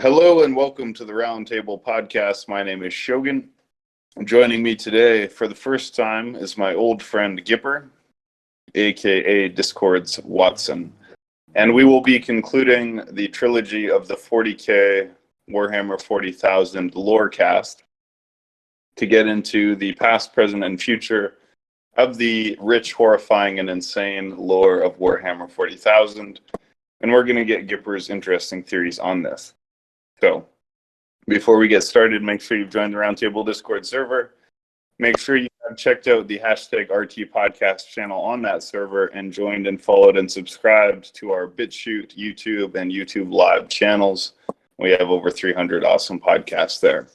Hello and welcome to the Roundtable Podcast. My name is Shogun. Joining me today for the first time is my old friend Gipper, aka Discord's Watson. And we will be concluding the trilogy of the 40k Warhammer 40,000 lorecast to get into the past, present, and future of the rich, horrifying, and insane lore of Warhammer 40,000. And we're going to get Gipper's interesting theories on this. So, before we get started, make sure you've joined the Roundtable Discord server. Make sure you have checked out the hashtag RT podcast channel on that server and joined and followed and subscribed to our BitChute, YouTube, and YouTube Live channels. We have over 300 awesome podcasts there.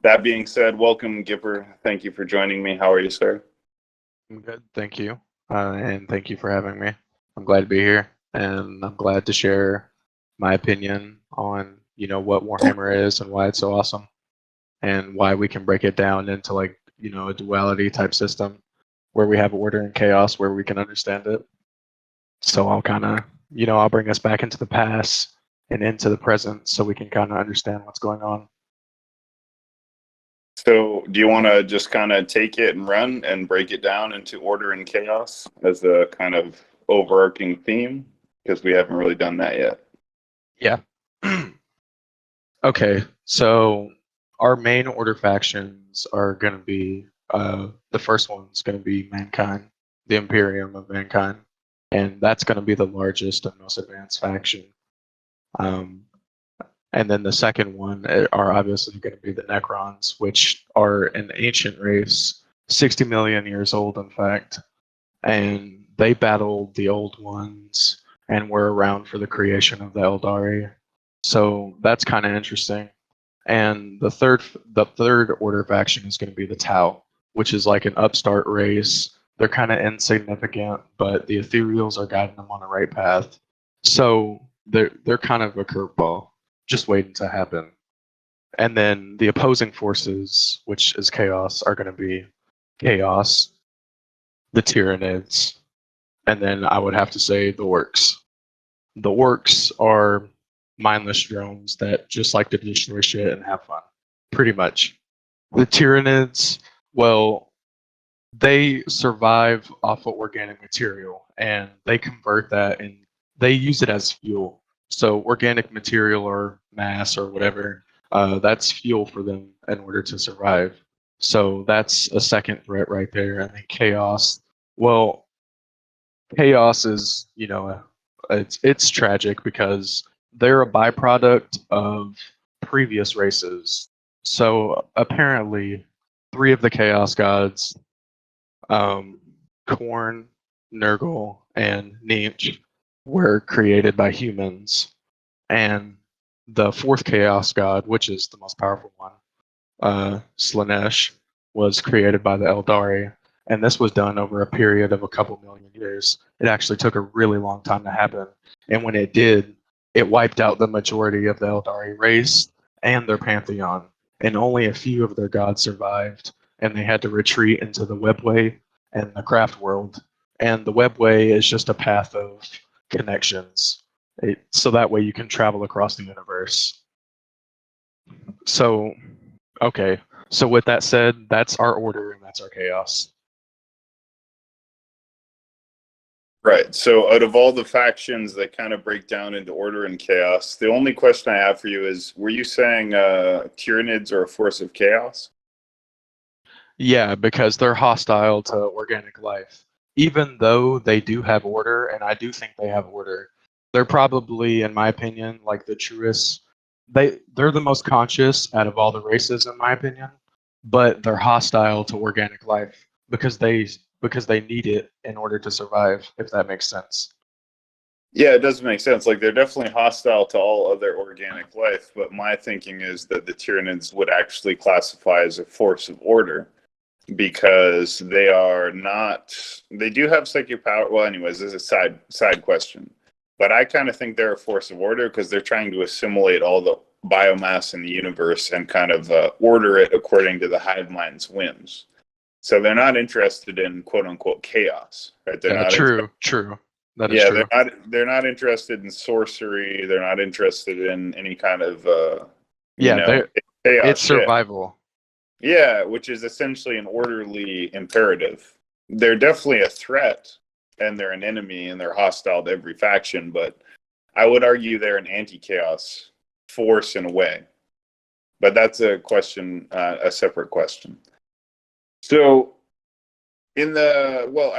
That being said, welcome, Gipper. Thank you for joining me. How are you, sir? I'm good, thank you. And thank you for having me. I'm glad to be here, and I'm glad to share my opinion on what Warhammer is and why it's so awesome, and why we can break it down into a duality type system where we have order and chaos where we can understand it. So I'll kind of I'll bring us back into the past and into the present so we can kind of understand what's going on. So do you want to just kind of take it and run and break it down into order and chaos as a kind of overarching theme? Because we haven't really done that yet. Yeah. Okay, so our main order factions are going to be, the first one's going to be Mankind, the Imperium of Mankind, and that's going to be the largest and most advanced faction. And then the second one are obviously going to be the Necrons, which are an ancient race, 60 million years old, in fact, and they battled the old ones and were around for the creation of the Eldari. So that's kind of interesting. And the third order faction is going to be the Tau, which is like an upstart race. They're kind of insignificant, but the Ethereals are guiding them on the right path. So they're kind of a curveball, just waiting to happen. And then the opposing forces, which is Chaos, are going to be Chaos, the Tyranids, and then I would have to say the Orcs. The Orcs are mindless drones that just like to destroy shit and have fun, pretty much. The Tyranids, well, they survive off of organic material, and they convert that and they use it as fuel. So organic material or mass or whatever, that's fuel for them in order to survive. So that's a second threat right there. I think Chaos, well, Chaos is, it's tragic because they're a byproduct of previous races. So apparently, 3 of the Chaos Gods, Khorne, Nurgle, and Tzeentch, were created by humans. And the 4th Chaos God, which is the most powerful one, Slaanesh, was created by the Eldari. And this was done over a period of a couple million years. It actually took a really long time to happen. And when it did, it wiped out the majority of the Eldari race and their pantheon, and only a few of their gods survived, and they had to retreat into the Webway and the Craft World. And the Webway is just a path of connections, so that way you can travel across the universe. So, okay, so with that said, that's our order and that's our chaos. Right. So out of all the factions that kind of break down into order and chaos, the only question I have for you is, were you saying Tyranids are a force of chaos? Yeah, because they're hostile to organic life. Even though they do have order, and I do think they have order, they're probably, in my opinion, like the truest. They're the most conscious out of all the races, in my opinion, but they're hostile to organic life because they need it in order to survive, if that makes sense. Yeah, it does make sense. Like, they're definitely hostile to all other organic life, but my thinking is that the Tyranids would actually classify as a force of order because they do have psychic power. Well, anyways, this is a side question. But I kind of think they're a force of order because they're trying to assimilate all the biomass in the universe and kind of order it according to the hive mind's whims. So they're not interested in quote unquote chaos, right? They're not true. That is Yeah, true. they're not interested in sorcery. They're not interested in any kind of Yeah, chaos it's shit. survival. Yeah, which is essentially an orderly imperative. They're definitely a threat, and they're an enemy, and they're hostile to every faction. But I would argue they're an anti-chaos force in a way. But that's a question, a separate question. So, I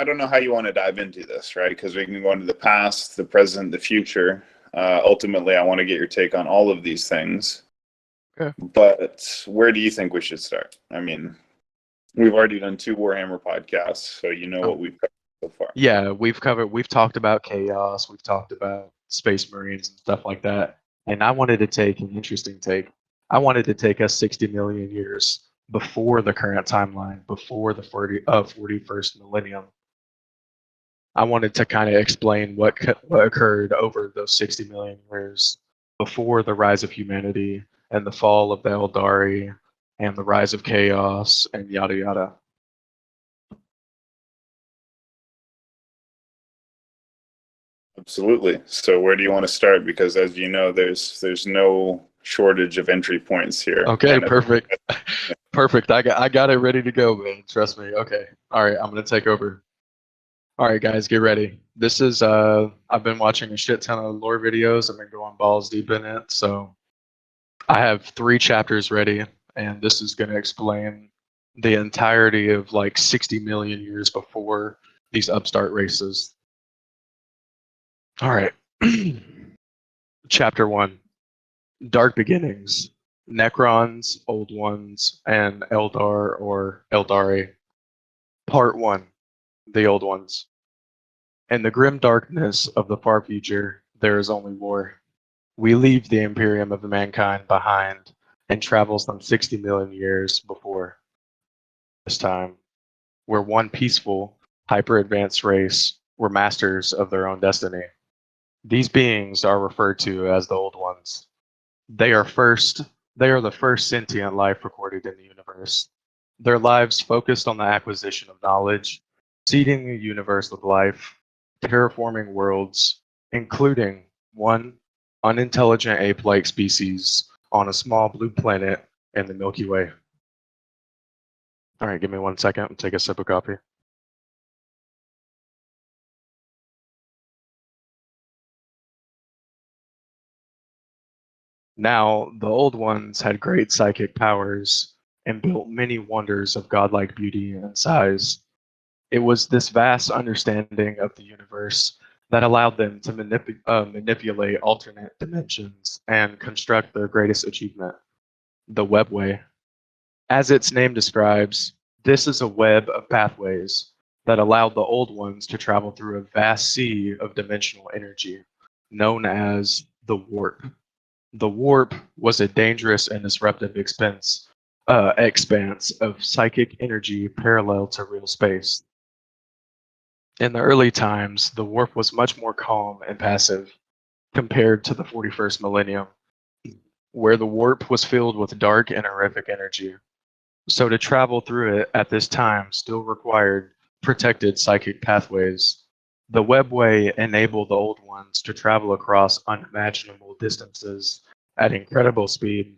don't know how you want to dive into this, right? Because we can go into the past, the present, the future. Ultimately, I want to get your take on all of these things. Okay. But where do you think we should start? I mean, we've already done 2 Warhammer podcasts, so you know what we've covered so far. Yeah, we've talked about chaos, we've talked about space marines and stuff like that. And I wanted to take an interesting take. I wanted to take us 60 million years before the current timeline, before the 41st millennium. I wanted to kind of explain what occurred over those 60 million years before the rise of humanity and the fall of the Eldari and the rise of chaos and yada yada. Absolutely. So where do you want to start? Because as you know, there's no shortage of entry points here. Okay, And perfect. Perfect. I got it ready to go, man. Trust me. Okay. All right, I'm gonna take over. All right, guys, get ready. This is I've been watching a shit ton of lore videos. I've been going balls deep in it. So I have 3 chapters ready, and this is gonna explain the entirety of like 60 million years before these upstart races. All right. Chapter 1. Dark Beginnings. Necrons, Old Ones, and Eldar or Eldari. Part 1. The Old Ones. In the grim darkness of the far future, there is only war. We leave the Imperium of mankind behind and travel some 60 million years before. This time, we're one peaceful, hyper-advanced race were masters of their own destiny. These beings are referred to as the Old Ones. They are the first sentient life recorded in the universe. Their lives focused on the acquisition of knowledge, seeding the universe with life, terraforming worlds, including one unintelligent ape-like species on a small blue planet in the Milky Way. All right, give me 1 second. I'll take a sip of coffee. Now, the Old Ones had great psychic powers and built many wonders of godlike beauty and size. It was this vast understanding of the universe that allowed them to manipulate alternate dimensions and construct their greatest achievement, the webway. As its name describes, this is a web of pathways that allowed the Old Ones to travel through a vast sea of dimensional energy, known as the warp. The warp was a dangerous and disruptive expanse of psychic energy parallel to real space. In the early times, the warp was much more calm and passive compared to the 41st millennium, where the warp was filled with dark and horrific energy. So to travel through it at this time still required protected psychic pathways. The webway enabled the Old Ones to travel across unimaginable distances at incredible speed,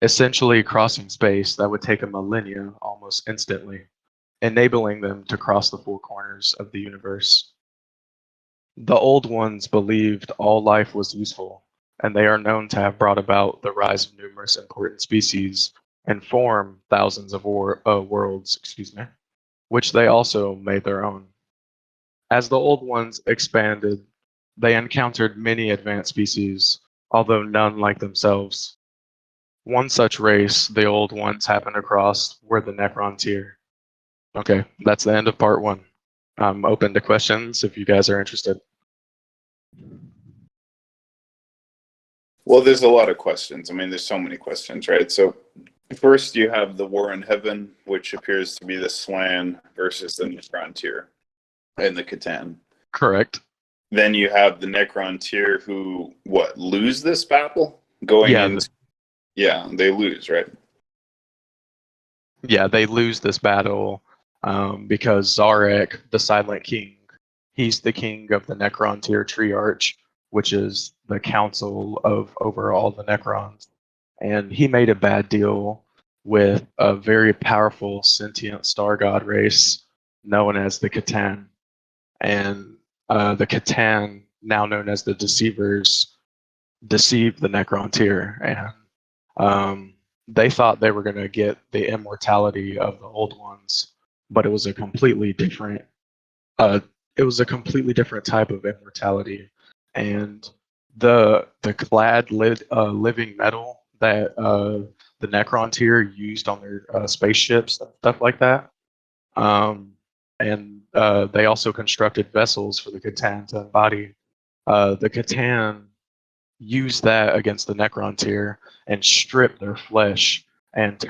essentially crossing space that would take a millennia almost instantly, enabling them to cross the 4 corners of the universe. The Old Ones believed all life was useful, and they are known to have brought about the rise of numerous important species and form thousands of worlds, which they also made their own. As the Old Ones expanded, they encountered many advanced species, although none like themselves. One such race the Old Ones happened across were the Necrontyr. Okay, that's the end of part 1. I'm open to questions if you guys are interested. Well, there's a lot of questions. I mean, there's so many questions, right? So first you have the War in Heaven, which appears to be the Slan versus the Necrontyr and the Catan. Correct. Then you have the Necrontyr who lose this battle going into they lose, right? Yeah, they lose this battle because Zarek, the Silent King, He's the king of the Necron tier Triarch, which is the council of over all the Necrons. And he made a bad deal with a very powerful sentient star god race known as the Catan. And the Catan, now known as the Deceivers, deceived the Necron tier. And they thought they were going to get the immortality of the old ones, but it was a completely different type of immortality. And the clad living metal that the Necron tier used on their spaceships and stuff like that. And they also constructed vessels for the Catan to embody. The Catan used that against the Necron tier and stripped their flesh and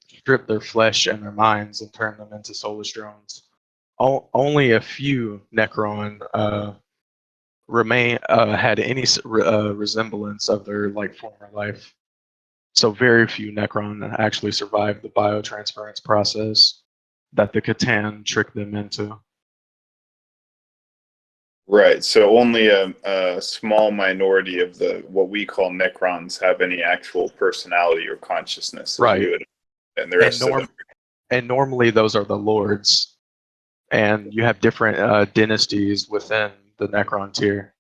strip their flesh and their minds and turn them into soulless drones. Only a few Necron had any resemblance of their former life. So very few Necron actually survived the biotransference process that the Catan tricked them into. Right. So only a small minority of the what we call Necrons have any actual personality or consciousness. Right. And the rest of them. And normally those are the lords. And you have different dynasties within the Necron tier.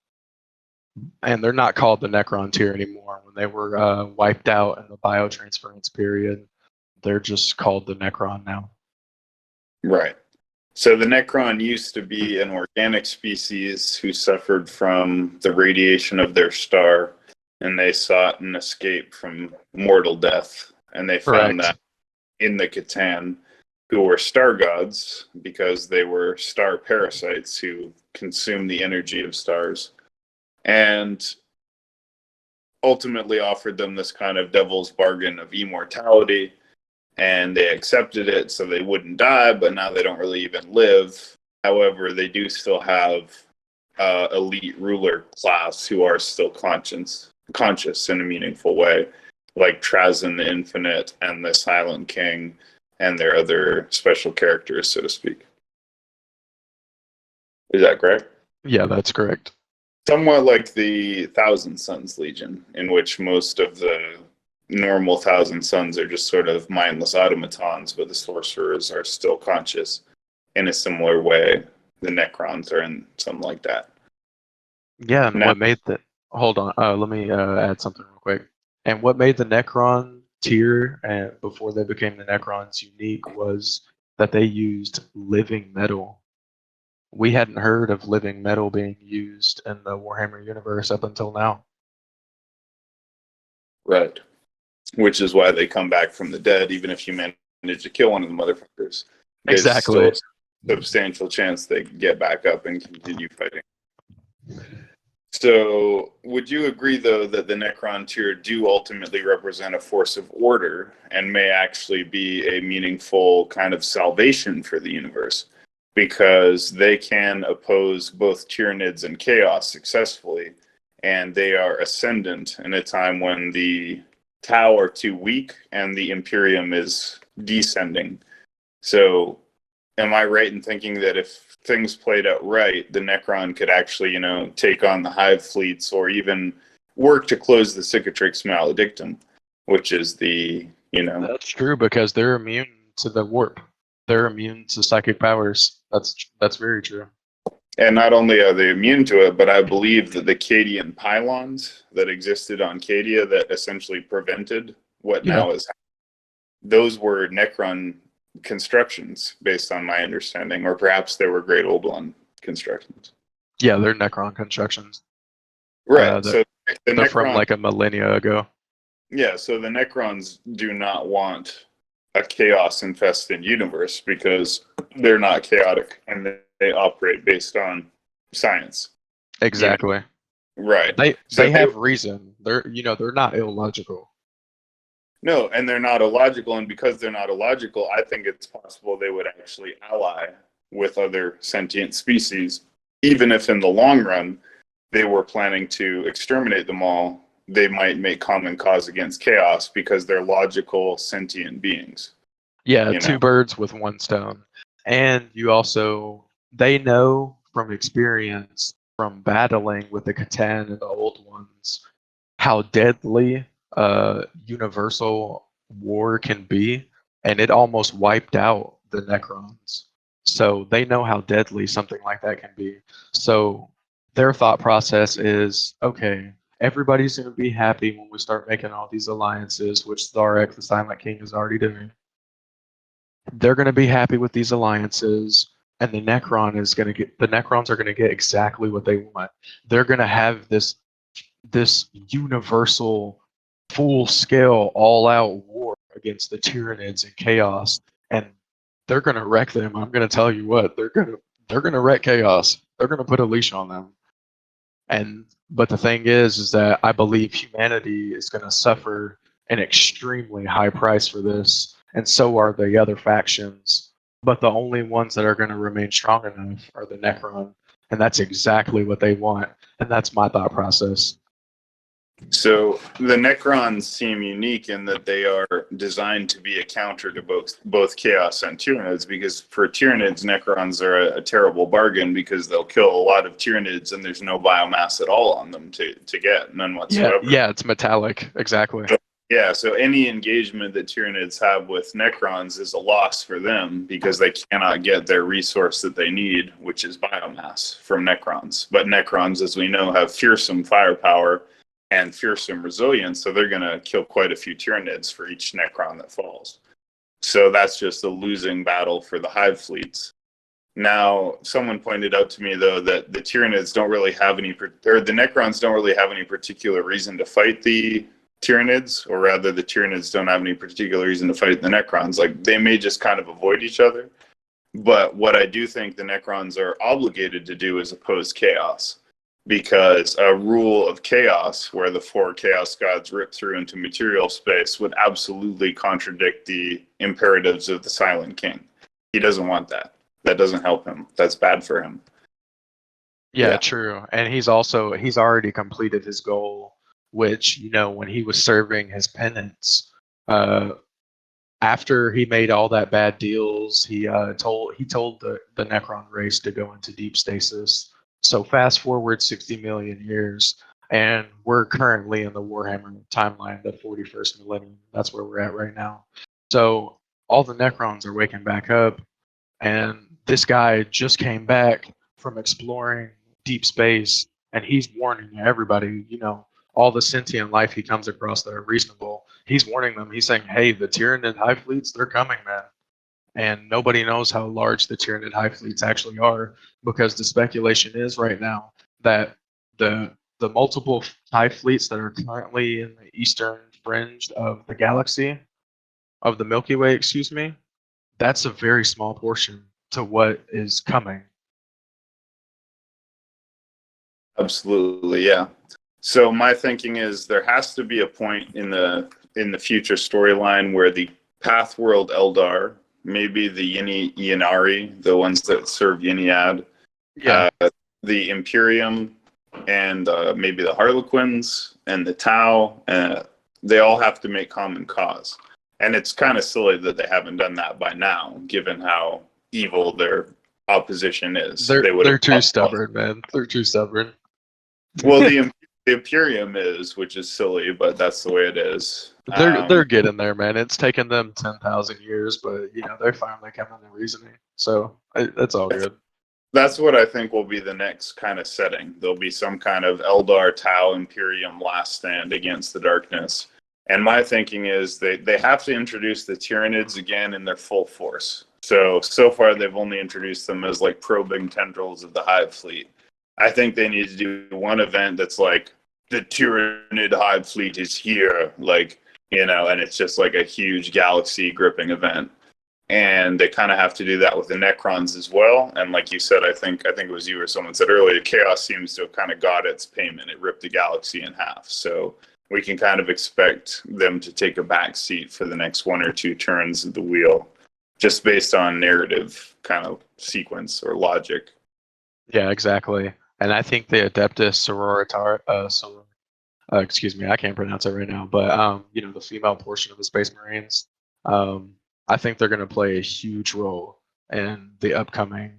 And they're not called the Necron tier anymore. When they were wiped out in the biotransference period, they're just called the Necron now. Right. So the Necron used to be an organic species who suffered from the radiation of their star, and they sought an escape from mortal death. And they found that in the Catan, who were star gods because they were star parasites who consume the energy of stars, and ultimately offered them this kind of devil's bargain of immortality. And they accepted it so they wouldn't die, but now they don't really even live. However, they do still have elite ruler class who are still conscious in a meaningful way, like Trazyn the Infinite and the Silent King and their other special characters, so to speak. Is that correct? Yeah, that's correct. Somewhat like the Thousand Suns Legion, in which most of the normal Thousand Suns are just sort of mindless automatons, but the sorcerers are still conscious in a similar way. The Necrons are in something like that. Yeah, and what made the... Hold on, let me add something real quick. And what made the Necron tier, and before they became the Necrons, unique was that they used living metal. We hadn't heard of living metal being used in the Warhammer universe up until now. Right. Which is why they come back from the dead, even if you manage to kill one of the motherfuckers. Exactly. There's still a substantial chance they get back up and continue fighting. So, would you agree, though, that the Necron tier do ultimately represent a force of order and may actually be a meaningful kind of salvation for the universe? Because they can oppose both Tyranids and Chaos successfully, and they are ascendant in a time when the Tau are too weak and the Imperium is descending. So, am I right in thinking that if things played out right, the Necron could actually, take on the Hive fleets or even work to close the Cicatrix Maledictum, which is the, That's true, because they're immune to the warp. They're immune to psychic powers. That's very true. And not only are they immune to it, but I believe that the Cadian pylons that existed on Cadia that essentially prevented what now is happening, those were Necron constructions, based on my understanding, or perhaps they were Great Old One constructions. Yeah, they're Necron constructions. Right. So they're from like a millennia ago. Yeah, so the Necrons do not want a chaos-infested universe because they're not chaotic and they operate based on science. Exactly. Right. They have reason. They're not illogical. No, and they're not illogical, and because they're not illogical, I think it's possible they would actually ally with other sentient species, even if in the long run they were planning to exterminate them all. They might make common cause against chaos because they're logical, sentient beings. Yeah, two birds with one stone. And you also they know from experience from battling with the Catan and the old ones how deadly universal war can be, and it almost wiped out the Necrons. So they know how deadly something like that can be. So their thought process is, okay, everybody's going to be happy when we start making all these alliances, which Zarek, the Silent King, is already doing. They're going to be happy with these alliances, and the Necrons are going to get exactly what they want. They're going to have this universal, full-scale, all-out war against the Tyranids and Chaos, and they're gonna wreck them. I'm gonna tell you what, they're gonna wreck Chaos. They're gonna put a leash on them. But the thing is that I believe humanity is gonna suffer an extremely high price for this, and so are the other factions. But the only ones that are gonna remain strong enough are the Necron, and that's exactly what they want. And that's my thought process. So the Necrons seem unique in that they are designed to be a counter to both Chaos and Tyranids, because for Tyranids, Necrons are a terrible bargain because they'll kill a lot of Tyranids and there's no biomass at all on them to get, none whatsoever. Yeah, it's metallic, exactly. Yeah, so any engagement that Tyranids have with Necrons is a loss for them because they cannot get their resource that they need, which is biomass from Necrons. But Necrons, as we know, have fearsome firepower and fearsome resilience, so they're going to kill quite a few Tyranids for each Necron that falls. So that's just a losing battle for the Hive fleets. Now, someone pointed out to me, though, that the Tyranids don't really have any, or the Necrons don't really have any particular reason to fight the Tyranids, or rather the Tyranids don't have any particular reason to fight the Necrons. Like, they may just kind of avoid each other. But what I do think the Necrons are obligated to do is oppose Chaos, because a rule of Chaos where the 4 Chaos gods rip through into material space would absolutely contradict the imperatives of the Silent King. He doesn't want that. That doesn't help him. That's bad for him. Yeah, true. And he's already completed his goal, which, when he was serving his penance, after he made all that bad deals, he told the Necron race to go into deep stasis. So fast forward 60 million years, and we're currently in the Warhammer timeline, the 41st millennium. That's where we're at right now. So all the Necrons are waking back up, and this guy just came back from exploring deep space, and he's warning everybody, all the sentient life he comes across that are reasonable. He's warning them. He's saying, hey, the Tyranid Hive fleets, they're coming, man. And nobody knows how large the Tyranid Hive fleets actually are, because the speculation is right now that the multiple Hive fleets that are currently in the eastern fringe of the galaxy, of the Milky Way, excuse me, that's a very small portion to what is coming. Absolutely, yeah. So my thinking is there has to be a point in the future storyline where the Pathworld Eldar, maybe the Yinari, the ones that serve Yiniad, the Imperium, and maybe the Harlequins and the Tau, they all have to make common cause. And it's kind of silly that they haven't done that by now, given how evil their opposition is. They're too stubborn, man. They're too stubborn. Well, the Imperium is, which is silly, but that's the way it is. They're getting there, man. It's taken them 10,000 years, but they're finally coming to reasoning. So that's all good. That's what I think will be the next kind of setting. There'll be some kind of Eldar, Tau, Imperium last stand against the darkness. And my thinking is they have to introduce the Tyranids again in their full force. So far they've only introduced them as like probing tendrils of the Hive fleet. I think they need to do one event that's like, the Tyranid Hive fleet is here, and it's just like a huge galaxy gripping event. And they kind of have to do that with the Necrons as well. And like you said, I think it was you or someone said earlier, Chaos seems to have kind of got its payment. It ripped the galaxy in half. So we can kind of expect them to take a back seat for the next 1 or 2 turns of the wheel, just based on narrative kind of sequence or logic. Yeah, exactly. And I think the Adeptus Sororitar, excuse me, I can't pronounce it right now, but the female portion of the Space Marines, I think they're going to play a huge role in the upcoming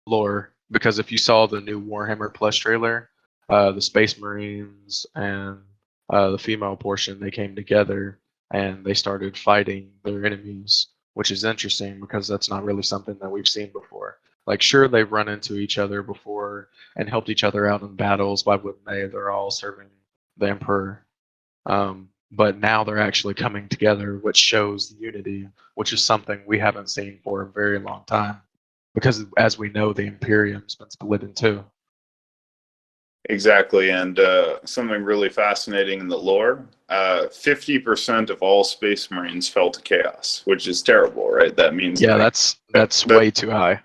lore, because if you saw the new Warhammer Plus trailer, the Space Marines and the female portion, they came together and they started fighting their enemies, which is interesting because that's not really something that we've seen before. Like, sure, they've run into each other before and helped each other out in battles. Why wouldn't they? They're all serving the Emperor. But now they're actually coming together, which shows unity, which is something we haven't seen for a very long time. Because, as we know, the Imperium's been split in two. Exactly, and something really fascinating in the lore, 50% of all Space Marines fell to chaos, which is terrible, right? That means Yeah, like, that's way too high.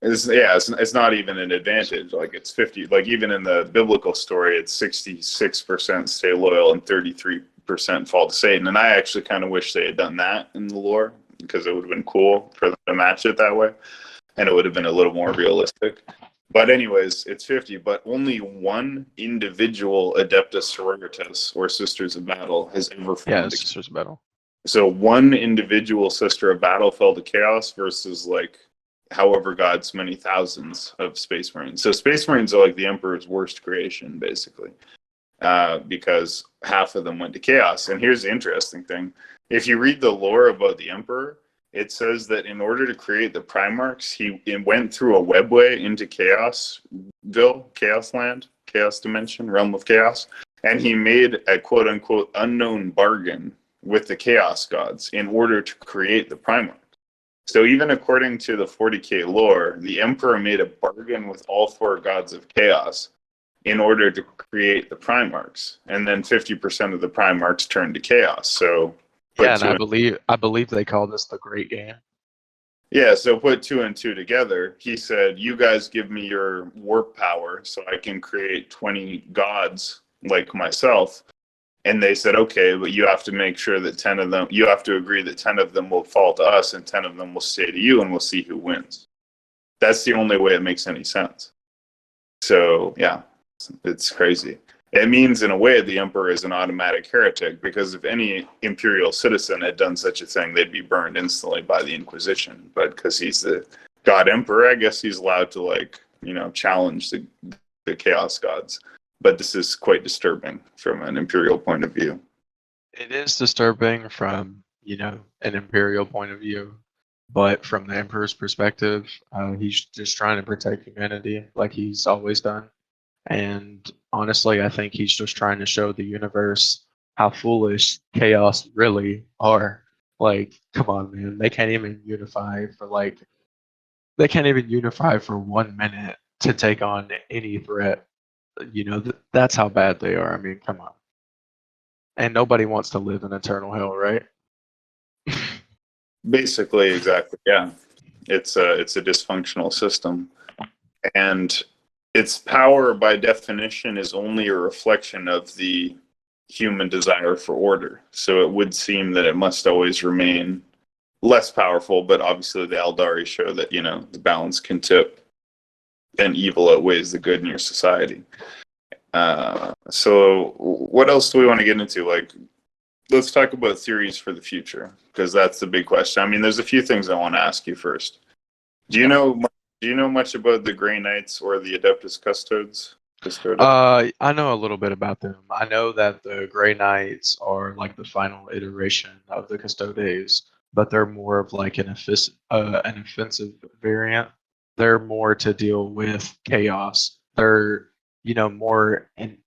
it's not even an advantage. Like, it's 50. Like, even in the biblical story, it's 66% stay loyal and 33% fall to Satan. And I actually kind of wish they had done that in the lore, because it would have been cool for them to match it that way, and it would have been a little more realistic. But anyways, it's 50, but only one individual Adeptus Sororitas, or Sisters of Battle, has ever fallen Yeah, to Sisters of Battle. So one individual Sister of Battle fell to chaos versus like however God's many thousands of Space Marines. So Space Marines are like the Emperor's worst creation, basically, because half of them went to chaos. And here's the interesting thing. If you read the lore about the Emperor, it says that in order to create the Primarchs, he went through a webway into Chaosville, Chaos Land, Chaos Dimension, Realm of Chaos, and he made a quote-unquote unknown bargain with the Chaos Gods in order to create the Primarchs. So even according to the 40k lore, the Emperor made a bargain with all four gods of chaos in order to create the Primarchs, and then 50% of the Primarchs turned to chaos. So yeah, and I believe they call this the Great Game. Yeah, so put 2 and 2 together. He said, "You guys give me your warp power, so I can create 20 gods like myself." And they said, "Okay, but you have to make sure that 10 of them, you have to agree that 10 of them will fall to us and 10 of them will stay to you, and we'll see who wins." That's the only way it makes any sense. So, yeah, it's crazy. It means, in a way, the Emperor is an automatic heretic, because if any Imperial citizen had done such a thing, they'd be burned instantly by the Inquisition. But because he's the God Emperor, I guess he's allowed to, like, challenge the Chaos Gods. But this is quite disturbing from an Imperial point of view. It is disturbing from, an Imperial point of view, but from the Emperor's perspective, he's just trying to protect humanity like he's always done. And honestly, I think he's just trying to show the universe how foolish Chaos really are. Like, come on, man. They can't even unify for 1 minute to take on any threat. That's how bad they are. I mean, come on. And nobody wants to live in eternal hell, right? Basically, exactly. Yeah, it's a dysfunctional system, and its power, by definition, is only a reflection of the human desire for order. So it would seem that it must always remain less powerful. But obviously, the Eldari show that the balance can tip, and evil outweighs the good in your society. So what else do we want to get into? Like, let's talk about theories for the future, because that's the big question. I mean, there's a few things I want to ask you first. Do you know much about the Grey Knights or the Adeptus Custodes? I know a little bit about them. I know that the Grey Knights are like the final iteration of the Custodes, but they're more of like an offensive variant. They're more to deal with chaos. They're more and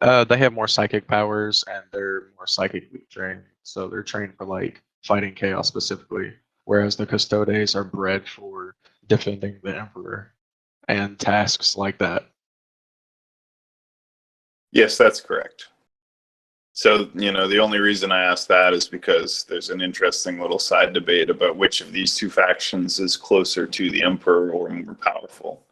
they have more psychic powers and they're more psychically trained. So they're trained for like fighting chaos specifically, whereas the Custodes are bred for defending the Emperor and tasks like that. Yes, that's correct. So, the only reason I asked that is because there's an interesting little side debate about which of these two factions is closer to the Emperor or more powerful.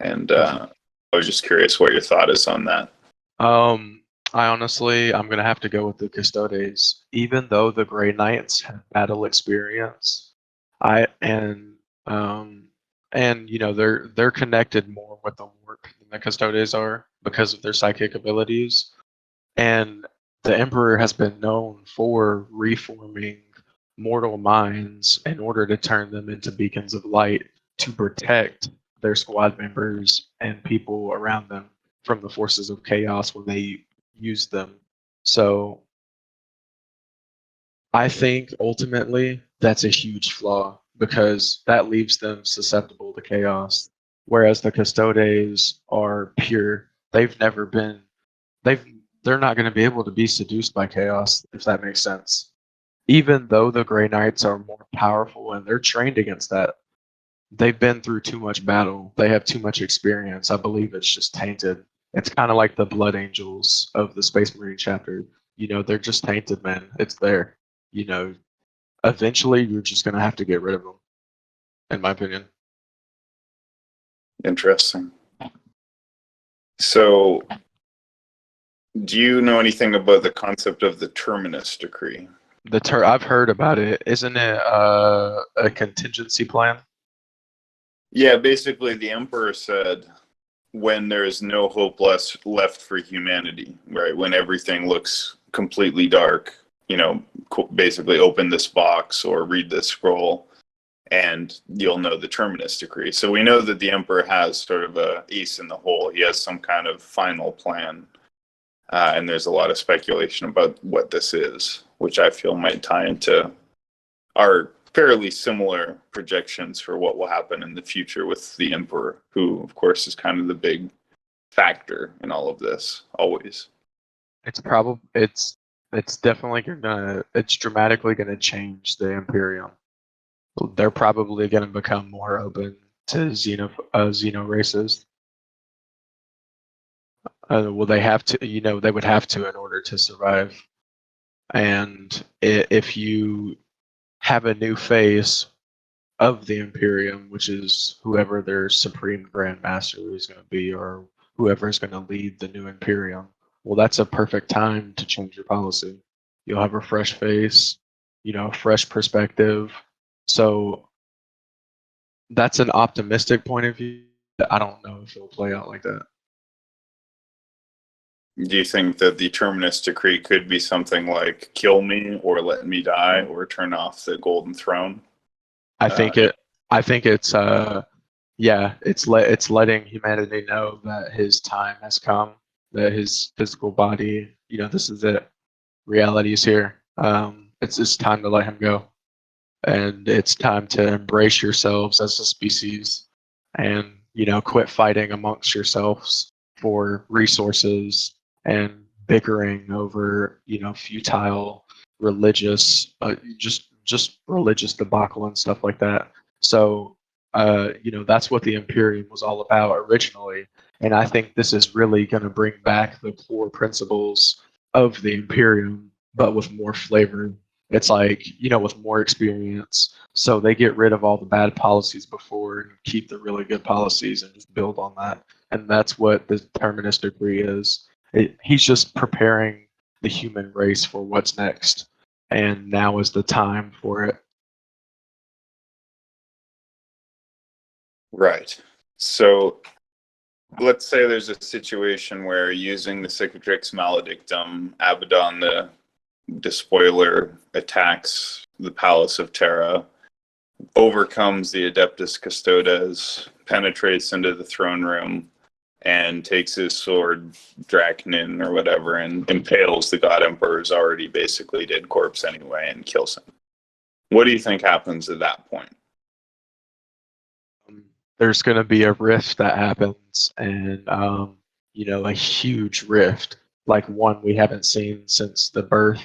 And I was just curious what your thought is on that. I'm gonna have to go with the Custodes, even though the Grey Knights have battle experience. They're connected more with the warp than the Custodes are because of their psychic abilities. And the Emperor has been known for reforming mortal minds in order to turn them into beacons of light to protect their squad members and people around them from the forces of chaos when they use them. So I think ultimately that's a huge flaw because that leaves them susceptible to chaos. Whereas the custodes are pure. They've never been they've they're not going to be able to be seduced by chaos, if that makes sense. Even though the Grey Knights are more powerful and they're trained against that, they've been through too much battle. They have too much experience. I believe it's just tainted. It's kind of like the Blood Angels of the Space Marine chapter. They're just tainted, man. It's there. You know, eventually you're just going to have to get rid of them, in my opinion. Interesting. So, do you know anything about the concept of the Terminus Decree? I've heard about it. Isn't it a contingency plan? Yeah, basically, the Emperor said when there's no hope left for humanity, right? When everything looks completely dark, basically open this box or read this scroll, and you'll know the Terminus Decree. So we know that the Emperor has sort of a ace in the hole. He has some kind of final plan. And there's a lot of speculation about what this is, which I feel might tie into our fairly similar projections for what will happen in the future with the Emperor, who, of course, is kind of the big factor in all of this, always. It's definitely it's dramatically gonna change the Imperium. They're probably gonna become more open to xeno races. Well, they have to, they would have to in order to survive. And if you have a new phase of the Imperium, which is whoever their supreme Grand Master is going to be, or whoever is going to lead the new Imperium, well, that's a perfect time to change your policy. You'll have a fresh face, a fresh perspective. So that's an optimistic point of view. I don't know if it'll play out like that. Do you think that the Terminus Decree could be something like kill me or let me die or turn off the Golden Throne? I think it's it's letting humanity know that his time has come, that his physical body, this is it. Reality is here. It's time to let him go, and it's time to embrace yourselves as a species, and quit fighting amongst yourselves for resources and bickering over futile religious just religious debacle and stuff like that. So that's what the Imperium was all about originally, and I think this is really going to bring back the core principles of the Imperium, but with more flavor. It's like with more experience. So they get rid of all the bad policies before and keep the really good policies and just build on that. And that's what the Terminus Decree is. He's just preparing the human race for what's next. And now is the time for it. Right. So let's say there's a situation where using the Cicatrix Maledictum, Abaddon the Despoiler attacks the Palace of Terra, overcomes the Adeptus Custodes, penetrates into the throne room, and takes his sword, Dracnin or whatever, and impales the God Emperor's already basically dead corpse anyway and kills him. What do you think happens at that point? There's going to be a rift that happens, and a huge rift, like one we haven't seen since the birth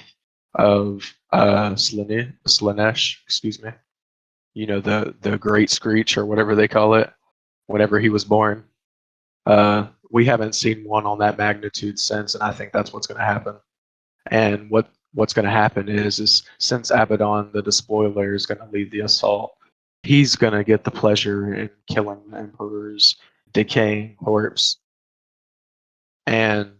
of Slanesh, excuse me. The Great Screech or whatever they call it, whenever he was born. We haven't seen one on that magnitude since, and I think that's what's going to happen. And what's going to happen is since Abaddon the Despoiler is going to lead the assault, he's going to get the pleasure in killing the Emperor's decaying corpse. And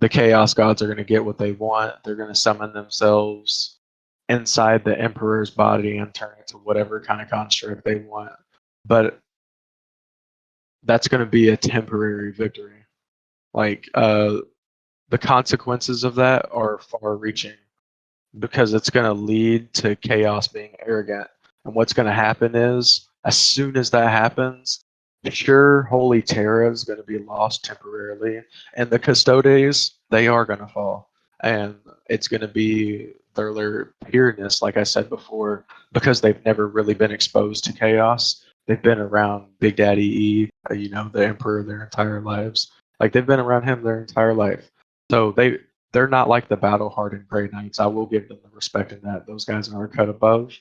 the Chaos Gods are going to get what they want. They're going to summon themselves inside the Emperor's body and turn it to whatever kind of construct they want. But that's going to be a temporary victory. Like, the consequences of that are far reaching because it's going to lead to chaos being arrogant. And what's going to happen is, as soon as that happens, Sure, Holy Terra is going to be lost temporarily, and the Custodes, they are going to fall. And it's going to be their pureness, like I said before, because they've never really been exposed to chaos. They've been around Big Daddy E, the Emperor their entire lives. Like they've been around him their entire life. So they're not like the battle hardened Grey Knights. I will give them the respect in that. Those guys are a cut above.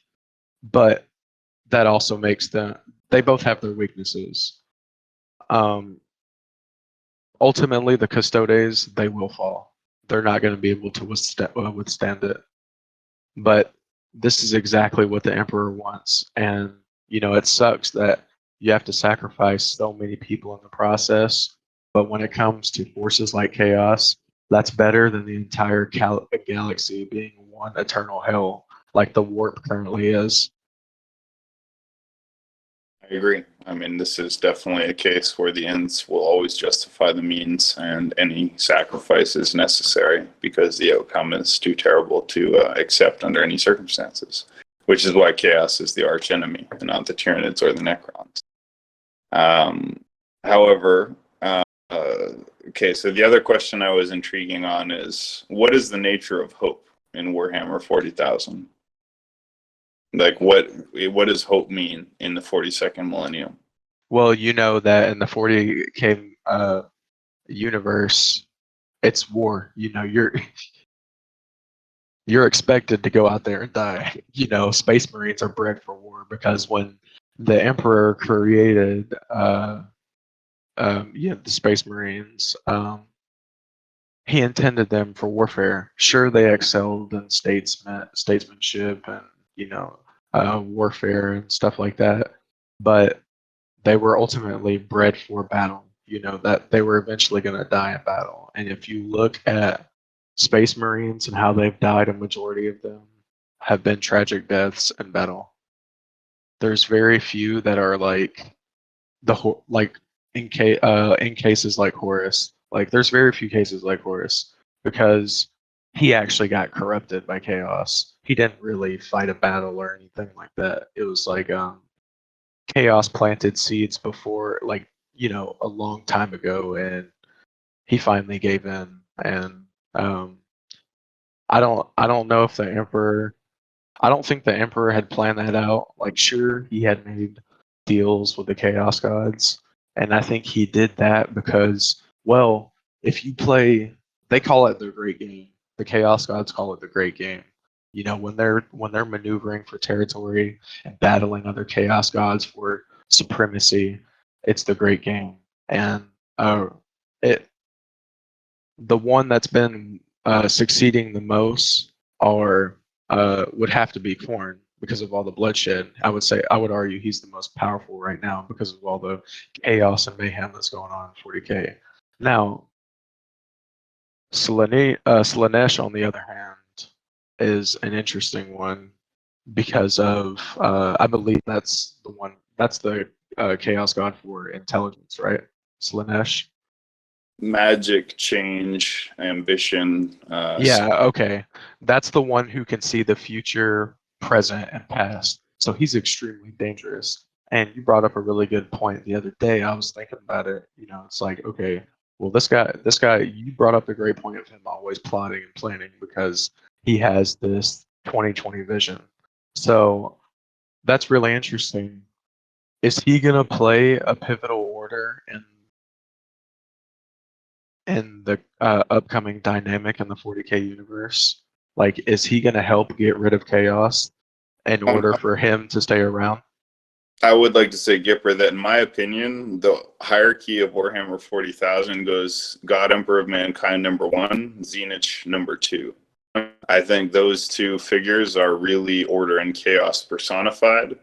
But that also makes them, they both have their weaknesses. Um, Ultimately, the Custodes, they will fall. They're not going to be able to withstand it. But this is exactly what the Emperor wants. And, it sucks that you have to sacrifice so many people in the process. But when it comes to forces like Chaos, that's better than the entire galaxy being one eternal hell, like the warp currently is. I agree. I mean, this is definitely a case where the ends will always justify the means, and any sacrifice is necessary because the outcome is too terrible to accept under any circumstances. Which is why Chaos is the arch enemy, and not the Tyranids or the Necrons. However, okay, so the other question I was intriguing on is, what is the nature of hope in Warhammer 40,000? Like, what does hope mean in the 42nd millennium? Well, you know that in the 40K universe, it's war. You're expected to go out there and die. Space Marines are bred for war because when the Emperor created the Space Marines, he intended them for warfare. Sure, they excelled in statesmanship and warfare and stuff like that, but they were ultimately bred for battle. That they were eventually going to die in battle. And if you look at Space Marines and how they've died, a majority of them have been tragic deaths in battle. There's very few that are like in cases like Horus. Like there's very few cases like Horus because he actually got corrupted by chaos. He didn't really fight a battle or anything like that. It was like chaos planted seeds before, like a long time ago, and he finally gave in. And I don't know if the Emperor. I don't think the Emperor had planned that out. Like, sure, he had made deals with the Chaos Gods, and I think he did that because, well, if you play, they call it the Great Game. The Chaos Gods call it the Great Game. When they're maneuvering for territory and battling other Chaos Gods for supremacy, it's the Great Game. And it the one that's been succeeding the most are would have to be Corn because of all the bloodshed. I would argue he's the most powerful right now because of all the chaos and mayhem that's going on in 40K. Now, Slanesh, on the other hand, is an interesting one because of I believe that's the chaos god for intelligence, right? Slanesh. Magic, change, ambition. Yeah, okay. That's the one who can see the future, present, and past. So he's extremely dangerous. And you brought up a really good point the other day. I was thinking about it. It's like, okay, well, this guy, you brought up a great point of him always plotting and planning because he has this 2020 vision. So that's really interesting. Is he gonna play a pivotal order in the upcoming dynamic in the 40K universe? Like, is he going to help get rid of chaos in order for him to stay around? I would like to say, Gipper, that in my opinion, the hierarchy of Warhammer 40,000 goes God Emperor of Mankind number 1, Zenith number 2. I think those two figures are really order and chaos personified.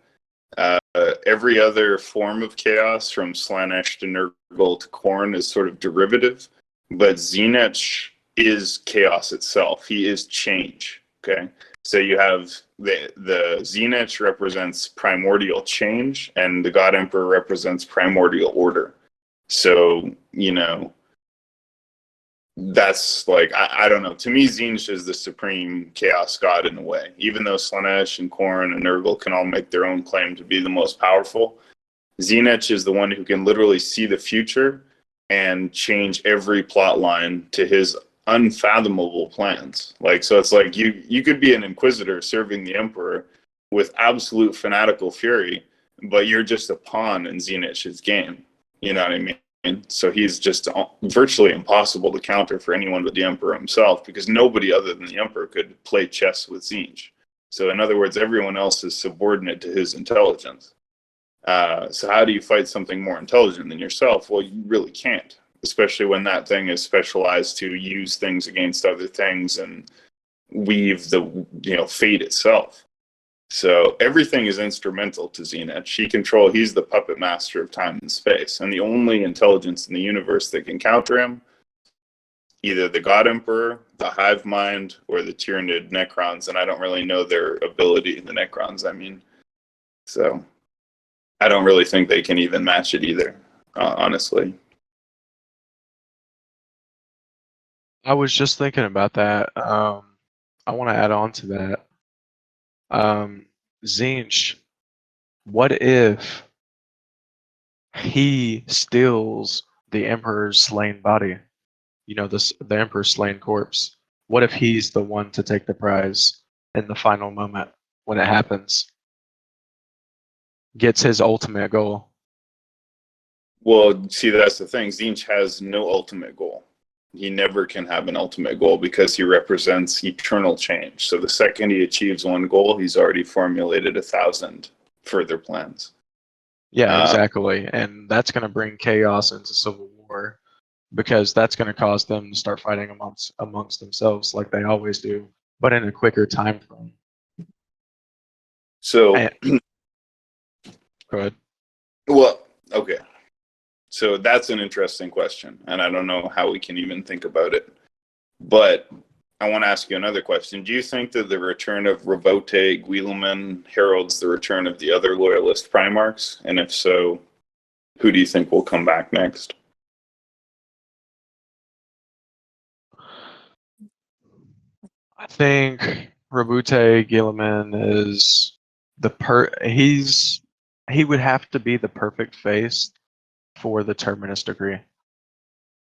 Every other form of chaos, from Slanesh to Nurgle to Khorne, is sort of derivative. But Zenith is chaos itself. He is change. Okay, so you have the Zenith represents primordial change, and the God Emperor represents primordial order. So that's like I don't know. To me, Zenith is the supreme chaos god in a way. Even though Slanesh and Khorne and Nurgle can all make their own claim to be the most powerful, Zenech is the one who can literally see the future and change every plot line to his unfathomable plans. Like, so it's like you could be an inquisitor serving the emperor with absolute fanatical fury, but you're just a pawn in Zenech's game. You know what I mean? So he's just virtually impossible to counter for anyone but the emperor himself, because nobody other than the emperor could play chess with Zenech. So in other words, everyone else is subordinate to his intelligence. So how do you fight something more intelligent than yourself? Well, you really can't, especially when that thing is specialized to use things against other things and weave the fate itself. So everything is instrumental to Zenech. He's the puppet master of time and space, and the only intelligence in the universe that can counter him, either the God Emperor, the Hive Mind, or the Tyranid Necrons, and I don't really know their ability, the Necrons, I mean. So I don't really think they can even match it either, honestly. I was just thinking about that. I want to add on to that. Zinch, what if he steals the Emperor's slain body? You know, the Emperor's slain corpse. What if he's the one to take the prize in the final moment when it happens? Gets his ultimate goal. Well, see, that's the thing. Zinch has no ultimate goal. He never can have an ultimate goal because he represents eternal change. So the second he achieves one goal, he's already formulated 1,000 further plans. Yeah, exactly. And that's going to bring chaos into civil war, because that's going to cause them to start fighting amongst themselves like they always do, but in a quicker time frame. So, go ahead. Well, okay. So that's an interesting question, and I don't know how we can even think about it. But I want to ask you another question. Do you think that the return of Robote, Guilemen heralds the return of the other loyalist Primarchs? And if so, who do you think will come back next? I think Robote Guilemen is he would have to be the perfect face for the Terminus Decree.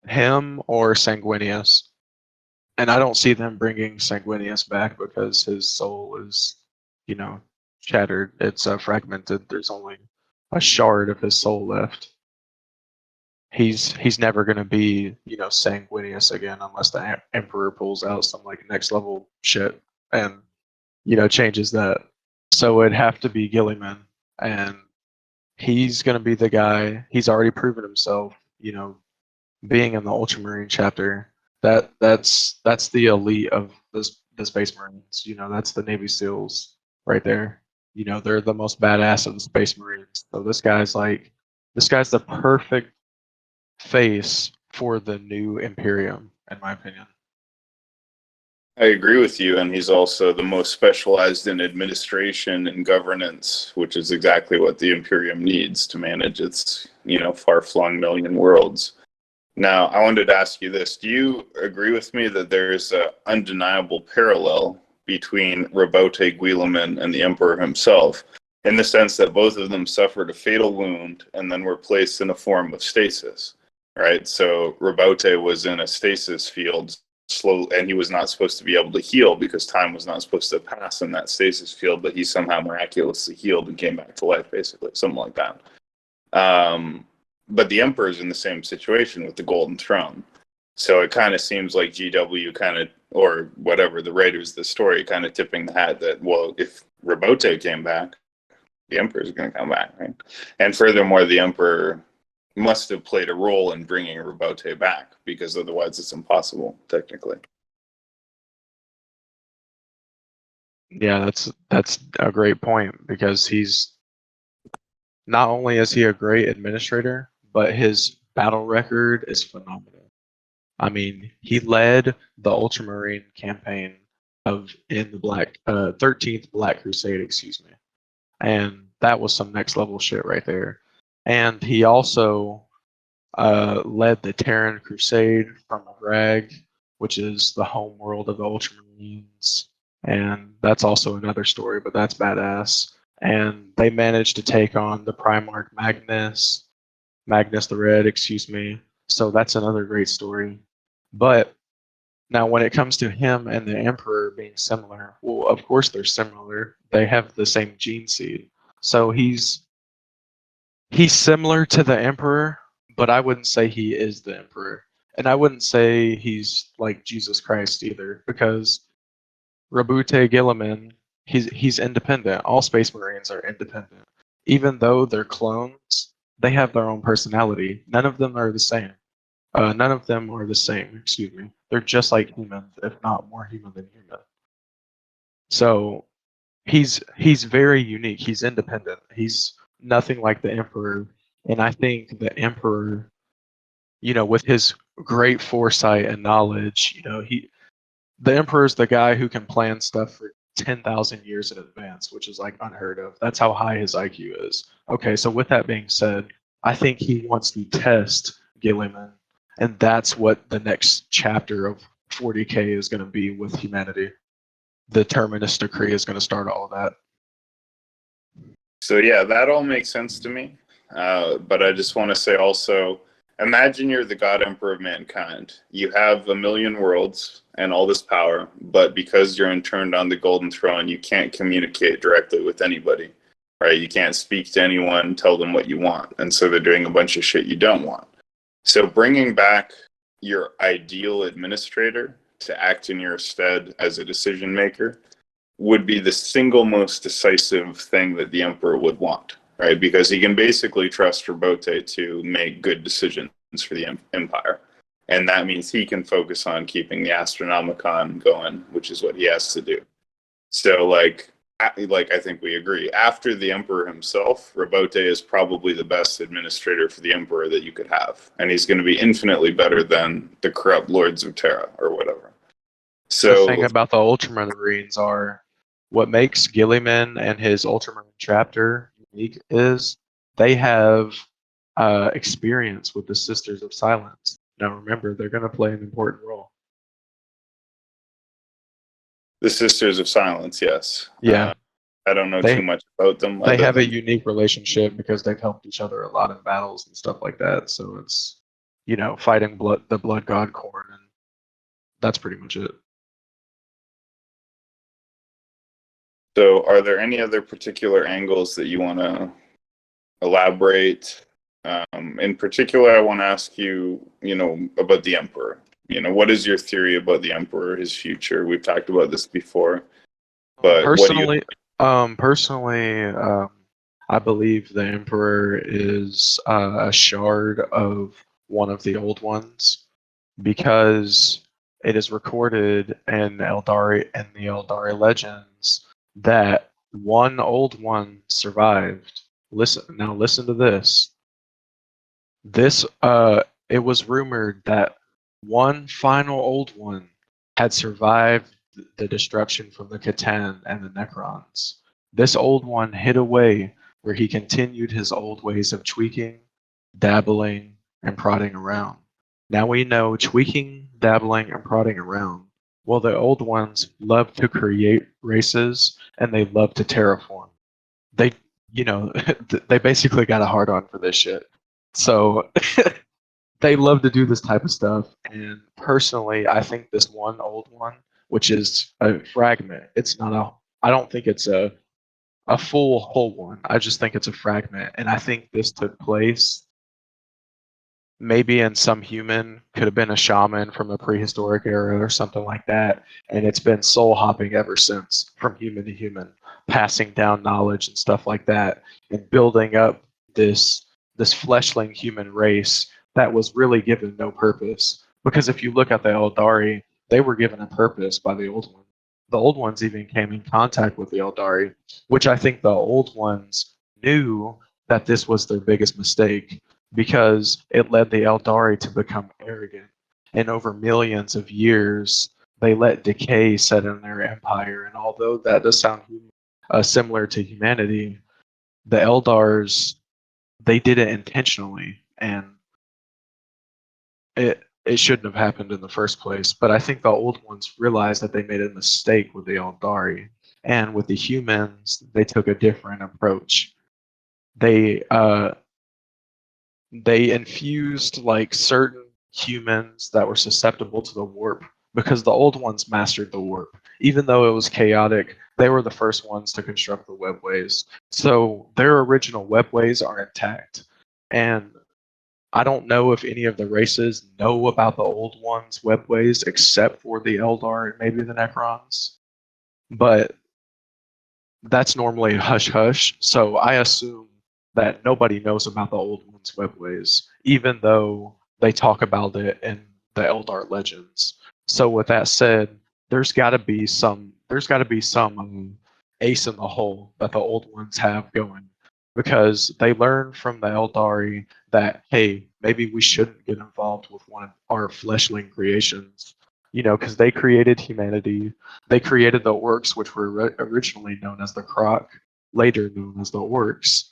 Him or Sanguinius. And I don't see them bringing Sanguinius back because his soul is, shattered. It's fragmented. There's only a shard of his soul left. He's never going to be, Sanguinius again unless the Emperor pulls out some like next level shit and, changes that. So it'd have to be Guilemen, and he's going to be the guy. He's already proven himself, being in the Ultramarine chapter. That's the elite of the Space Marines. That's the Navy SEALs right there. They're the most badass of the Space Marines. So this guy's the perfect face for the new Imperium, in my opinion. I agree with you, and he's also the most specialized in administration and governance, which is exactly what the Imperium needs to manage its, far-flung million worlds. Now, I wanted to ask you this. Do you agree with me that there's an undeniable parallel between Robote, Guilemen, and the Emperor himself, in the sense that both of them suffered a fatal wound and then were placed in a form of stasis, right? So Robote was in a stasis field, and he was not supposed to be able to heal because time was not supposed to pass in that stasis field, but he somehow miraculously healed and came back to life, basically, something like that. But the Emperor's in the same situation with the Golden Throne. So it kind of seems like GW or whatever, the writers of the story kind of tipping the hat that, well, if Robote came back, the Emperor's going to come back, right? And furthermore, the Emperor must have played a role in bringing Robote back, because otherwise it's impossible, technically. Yeah, that's a great point, because he's not only is he a great administrator, but his battle record is phenomenal. I mean, he led the Ultramarine campaign in the 13th Black Crusade, excuse me, and that was some next level shit right there. And he also led the Terran Crusade from Bred, which is the home world of the Ultramarines, and that's also another story, but that's badass. and they managed to take on the Primarch Magnus the Red, excuse me. So that's another great story. But now, when it comes to him and the Emperor being similar, well, of course they're similar. They have the same gene seed, so he's similar to the Emperor, but I wouldn't say he is the Emperor, and I wouldn't say he's like Jesus Christ either, because Robote Guilemen, he's independent. All Space Marines are independent, even though they're clones. They have their own personality. None of them are the same. None of them are the same. Excuse me. They're just like humans, if not more human than human. So he's very unique. He's independent. He's nothing like the Emperor, and I think the Emperor, with his great foresight and knowledge, the Emperor's the guy who can plan stuff for 10,000 years in advance, which is like unheard of. That's how high his IQ is. Okay, so with that being said, I think he wants to test Guilemen, and that's what the next chapter of 40K is going to be with humanity. The Terminus Decree is going to start all of that. So yeah, that all makes sense to me. But I just want to say also, imagine you're the God Emperor of mankind. You have a million worlds and all this power, but because you're interned on the Golden Throne, you can't communicate directly with anybody, right? You can't speak to anyone, tell them what you want. And so they're doing a bunch of shit you don't want. So bringing back your ideal administrator to act in your stead as a decision maker would be the single most decisive thing that the Emperor would want, right? Because he can basically trust Robote to make good decisions for the Empire. And that means he can focus on keeping the Astronomicon going, which is what he has to do. So, like I think we agree. After the Emperor himself, Robote is probably the best administrator for the Emperor that you could have. And he's going to be infinitely better than the corrupt Lords of Terra or whatever. So, the thing about the Ultramarines are what makes Guilemen and his Ultramarine chapter unique is they have experience with the Sisters of Silence. Now remember, they're going to play an important role. the Sisters of Silence, yes. Yeah. I don't know too much about them. They have a unique relationship because they've helped each other a lot in battles and stuff like that. So it's, fighting the Blood God Corn, and that's pretty much it. So are there any other particular angles that you want to elaborate? In particular, I want to ask you, about the Emperor. What is your theory about the Emperor, his future? We've talked about this before, but personally, I believe the Emperor is a shard of one of the old ones, because it is recorded in the Eldari legends that one old one survived. Listen to this. It was rumored that one final old one had survived the destruction from the Catan and the Necrons. This old one hid away where he continued his old ways of tweaking, dabbling, and prodding around. Now we know tweaking, dabbling, and prodding around. Well, the old ones love to create races and they love to terraform. They, they basically got a hard on for this shit. So they love to do this type of stuff. And personally, I think this one old one, which is a fragment, I don't think it's a full whole one. I just think it's a fragment. And I think this took place maybe in some human, could have been a shaman from the prehistoric era or something like that. And it's been soul hopping ever since, from human to human, passing down knowledge and stuff like that, and building up this fleshling human race that was really given no purpose. Because if you look at the Eldari, they were given a purpose by the old ones. The old ones even came in contact with the Eldari, which I think the old ones knew that this was their biggest mistake, because it led the Eldari to become arrogant. And over millions of years, they let decay set in their empire. And although that does sound similar to humanity, the Eldars, they did it intentionally, and it shouldn't have happened in the first place. But I think the old ones realized that they made a mistake with the Eldari, And with the humans, they took a different approach. They infused like certain humans that were susceptible to the warp because the old ones mastered the warp. Even though it was chaotic, they were the first ones to construct the webways. So their original webways are intact. And I don't know if any of the races know about the old ones' webways except for the Eldar and maybe the Necrons. But that's normally hush hush. So I assume that nobody knows about the old ones' webways, even though they talk about it in the Eldar legends. So with that said, there's got to be some ace in the hole that the old ones have going, because they learned from the Eldari that, hey, maybe we shouldn't get involved with one of our fleshling creations, because they created humanity. They created the orcs, which were originally known as the Croc, later known as the orcs.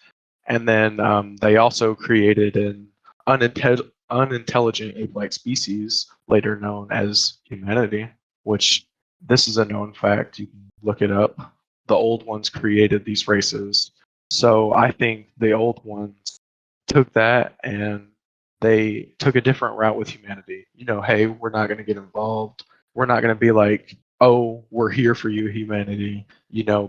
And then they also created an unintelligent ape-like species, later known as humanity, which this is a known fact. You can look it up. The old ones created these races. So I think the old ones took that and they took a different route with humanity. Hey, we're not going to get involved. We're not going to be like, oh, we're here for you, humanity.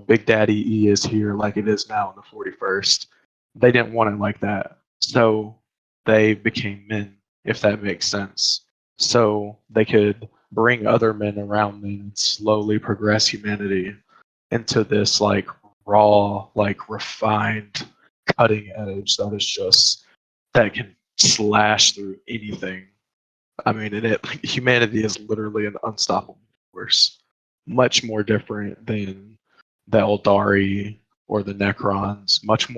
Big Daddy E is here like it is now in the 41st. They didn't want it like that. So they became men, if that makes sense. So they could bring other men around them and slowly progress humanity into this like raw, like refined cutting edge that can slash through anything. I mean, humanity is literally an unstoppable force, much more different than the Eldari or the Necrons. Much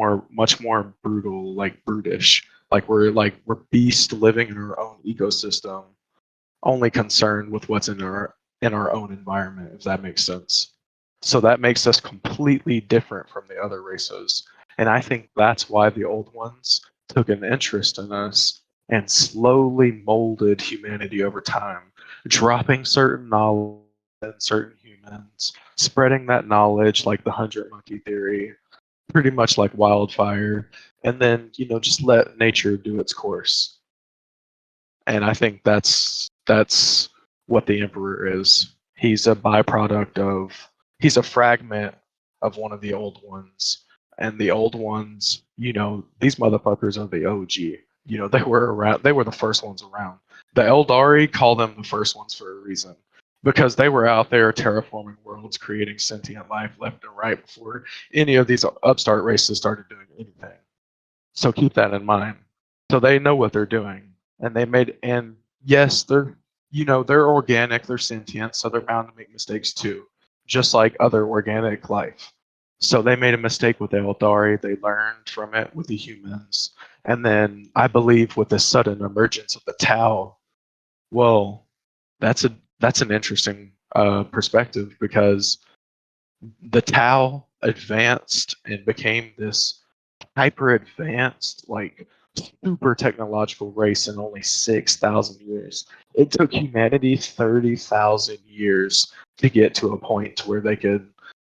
more brutal, like brutish. We're beasts living in our own ecosystem, only concerned with what's in our own environment, if that makes sense. So that makes us completely different from the other races. And I think that's why the old ones took an interest in us and slowly molded humanity over time, dropping certain knowledge in certain humans, spreading that knowledge like the 100 monkey theory, pretty much like wildfire, and then, just let nature do its course. And I think that's what the Emperor is. He's a byproduct he's a fragment of one of the old ones. And the old ones, these motherfuckers are the OG. They were around. They were the first ones around. The Eldari call them the first ones for a reason, because they were out there terraforming worlds, creating sentient life left and right before any of these upstart races started doing anything. So keep that in mind. So they know what they're doing, and yes, they're organic, they're sentient, so they're bound to make mistakes too, just like other organic life. So they made a mistake with the Eldari. They learned from it with the humans, and then I believe with the sudden emergence of the Tau, well, that's an interesting perspective, because the Tau advanced and became this hyper advanced, like super technological race in only 6,000 years. It took humanity 30,000 years to get to a point where they could,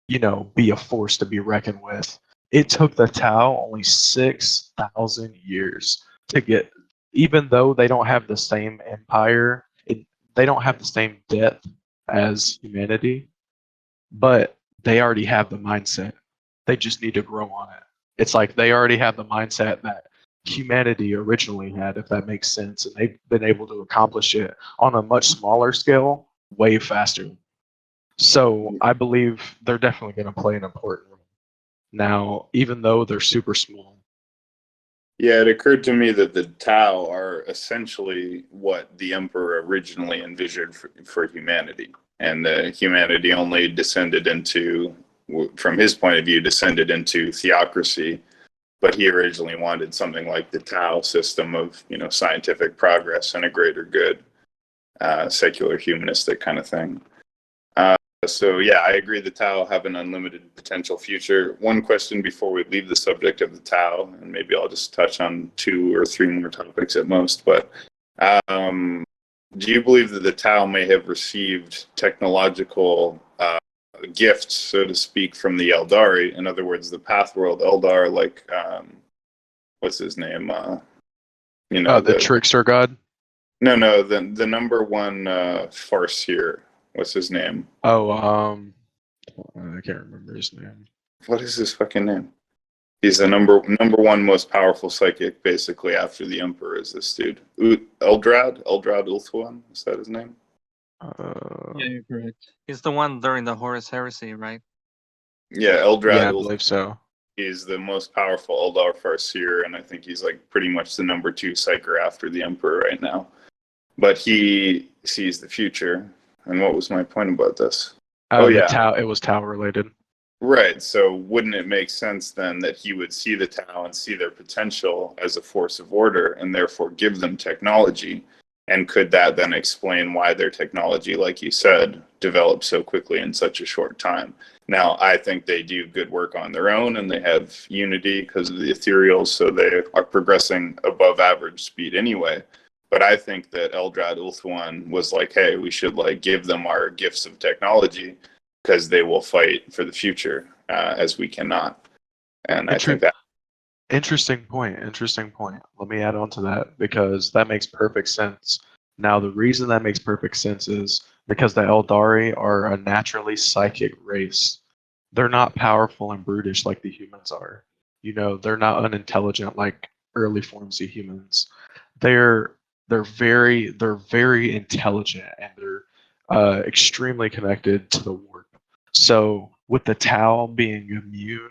be a force to be reckoned with. It took the Tau only 6,000 years to get, even though they don't have the same empire, they don't have the same depth as humanity, but they already have the mindset. They just need to grow on it. It's like they already have the mindset that humanity originally had, if that makes sense, and they've been able to accomplish it on a much smaller scale way faster. So I believe they're definitely going to play an important role. Now, even though they're super small. Yeah, it occurred to me that the Tau are essentially what the Emperor originally envisioned for humanity. And humanity only descended into, from his point of view, descended into theocracy. But he originally wanted something like the Tau system of, scientific progress and a greater good, secular humanistic kind of thing. So yeah, I agree the Tau have an unlimited potential future. One question before we leave the subject of the Tau, and maybe I'll just touch on 2 or 3 more topics at most, but do you believe that the Tau may have received technological gift, so to speak, from the Eldari. In other words, the Pathworld Eldar, like what's his name? The trickster god. No, the number one farseer. What's his name? Oh, I can't remember his name. What is his fucking name? He's the number one most powerful psychic, basically, after the Emperor. Is this dude Eldrad Ulthuan? Is that his name? Yeah, you're correct. He's the one during the Horus Heresy, right? Yeah, Eldrad. Yeah, I believe so. He's the most powerful Eldar Farseer, and I think he's like pretty much the number 2 psyker after the Emperor right now. But he sees the future. And what was my point about this? Yeah, it was Tau related. Right. So wouldn't it make sense then that he would see the Tau and see their potential as a force of order and therefore give them technology? And could that then explain why their technology, like you said, developed so quickly in such a short time? Now, I think they do good work on their own and they have unity because of the ethereals, so they are progressing above average speed anyway. But I think that Eldrad Ulthuan was like, hey, we should like give them our gifts of technology because they will fight for the future as we cannot. And I think that. Interesting point. Let me add on to that because that makes perfect sense. Now, the reason that makes perfect sense is because the Eldari are a naturally psychic race. They're not powerful and brutish like the humans are. They're not unintelligent like early forms of humans. They're very intelligent and they're extremely connected to the warp. So with the Tau being immune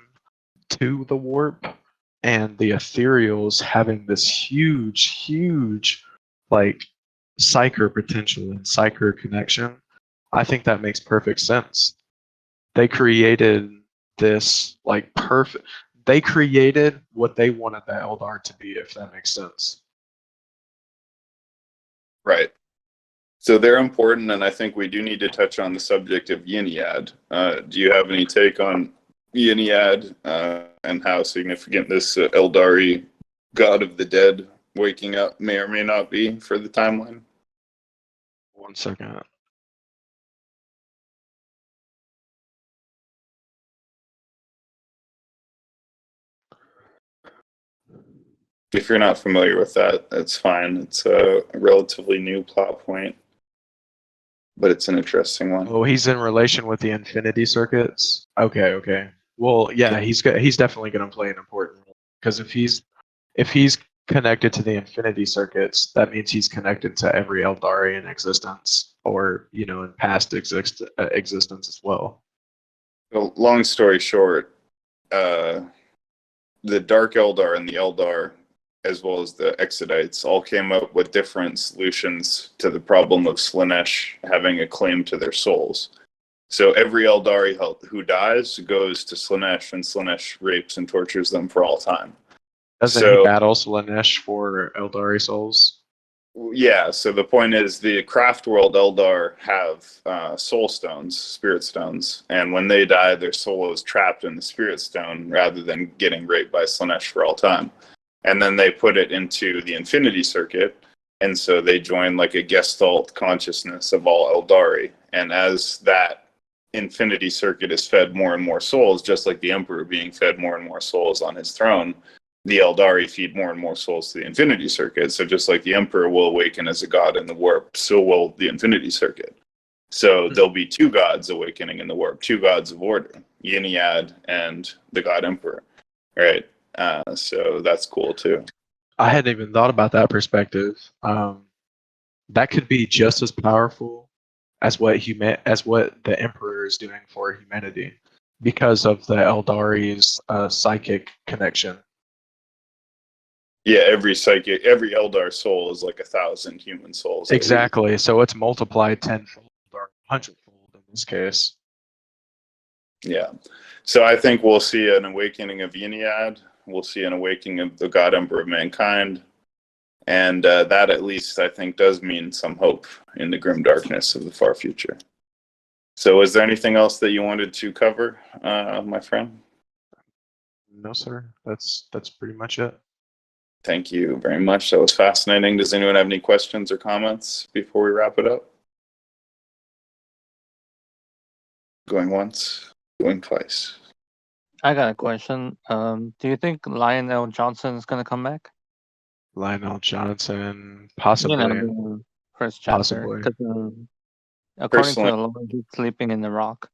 to the warp and the ethereals having this huge like psyker potential and psyker connection, I think that makes perfect sense. They created this like perfect. They created what they wanted the Eldar to be, if that makes sense. Right. So they're important, and I think we do need to touch on the subject of Yniad. Do you have any take on Yniad and how significant this Eldari god of the dead waking up may or may not be for the timeline? 1 second. If you're not familiar with that, that's fine. It's a relatively new plot point, but it's an interesting one. Oh, he's in relation with the Infinity Circuits. Okay. Well, yeah, he's definitely going to play an important role because if he's connected to the Infinity Circuits, that means he's connected to every Eldari in existence, or in past existence as well. Well, long story short, the Dark Eldar and the Eldar, as well as the Exodites, all came up with different solutions to the problem of Slaanesh having a claim to their souls. So every Eldari who dies goes to Slaanesh, and Slaanesh rapes and tortures them for all time. Doesn't he battle Slaanesh for Eldari souls? Yeah, so the point is the Craftworld Eldar have soul stones, spirit stones, and when they die, their soul is trapped in the spirit stone rather than getting raped by Slaanesh for all time. And then they put it into the Infinity Circuit, and so they join like a Gestalt consciousness of all Eldari. And as that Infinity Circuit is fed more and more souls, just like the Emperor being fed more and more souls on his throne, the Eldari feed more and more souls to the Infinity Circuit. So just like the Emperor will awaken as a god in the warp, so will the Infinity Circuit. So there'll be 2 gods awakening in the warp, 2 gods of order, Yniad and the God Emperor, right? So that's cool too. I hadn't even thought about that perspective. That could be just as powerful as what the Emperor is doing for humanity because of the Eldari's psychic connection. Yeah, every Eldar soul is like 1,000 human souls. Exactly. So it's multiplied tenfold or 100-fold in this case. Yeah. So I think we'll see an awakening of Yniad. We'll see an awakening of the God Emperor of Mankind. And that at least I think does mean some hope in the grim darkness of the far future. So is there anything else that you wanted to cover, my friend? No, sir. That's pretty much it. Thank you very much. That was fascinating. Does anyone have any questions or comments before we wrap it up? Going once, going twice. I got a question. Do you think Lionel Johnson is gonna come back? Lionel Johnson, You possibly. know, the first chapter. Possibly. Because according to Personally, the lore, he's sleeping in the rock.